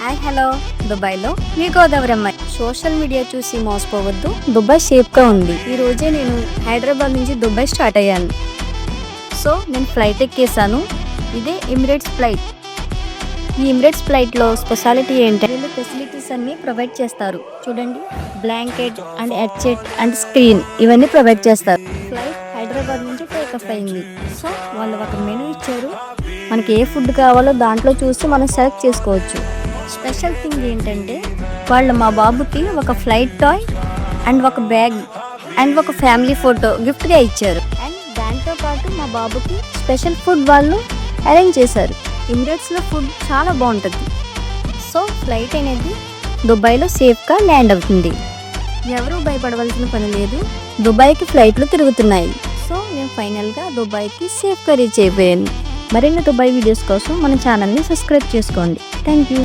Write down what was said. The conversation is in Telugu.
హాయ్ హలో దుబాయ్లో మీ గోదావరి అమ్మాయి. సోషల్ మీడియా చూసి మోసపోవద్దు, దుబాయ్ సేఫ్గా ఉంది. ఈ రోజే నేను హైదరాబాద్ నుంచి దుబాయ్ స్టార్ట్ అయ్యాను. సో నేను ఫ్లైట్ ఎక్కేసాను. ఇదే ఎమిరేట్స్ ఫ్లైట్. ఈ ఎమిరేట్స్ ఫ్లైట్లో స్పెషాలిటీ ఏంటంటే వీళ్ళు ఫెసిలిటీస్ అన్నీ ప్రొవైడ్ చేస్తారు. చూడండి, blanket and headset and screen ఇవన్నీ ప్రొవైడ్ చేస్తారు. ఫ్లైట్ హైదరాబాద్ నుంచి టేకఫ్ అయింది. సో వాళ్ళు ఒక మెనూ ఇచ్చారు. మనకి ఏ ఫుడ్ కావాలో దాంట్లో చూసి మనం సెలెక్ట్ చేసుకోవచ్చు. స్పెషల్ థింగ్ ఏంటంటే వాళ్ళు మా బాబుకి ఒక ఫ్లైట్ టాయ్ అండ్ ఒక బ్యాగ్ అండ్ ఒక ఫ్యామిలీ ఫోటో గిఫ్ట్గా ఇచ్చారు. అండ్ దాంతోపాటు మా బాబుకి స్పెషల్ ఫుడ్ వాళ్ళు అరేంజ్ చేశారు. ఎమిరేట్స్లో ఫుడ్ చాలా బాగుంటుంది. సో ఫ్లైట్ అనేది దుబాయ్లో సేఫ్గా ల్యాండ్ అవుతుంది. ఎవరూ భయపడవలసిన పని లేదు. దుబాయ్కి ఫ్లైట్లు తిరుగుతున్నాయి. సో నేను ఫైనల్గా దుబాయ్కి సేఫ్గా రీచ్ అయిపోయాను. మరిన్ని దుబాయ్ వీడియోస్ కోసం మన ఛానల్ని సబ్స్క్రైబ్ చేసుకోండి. Thank you.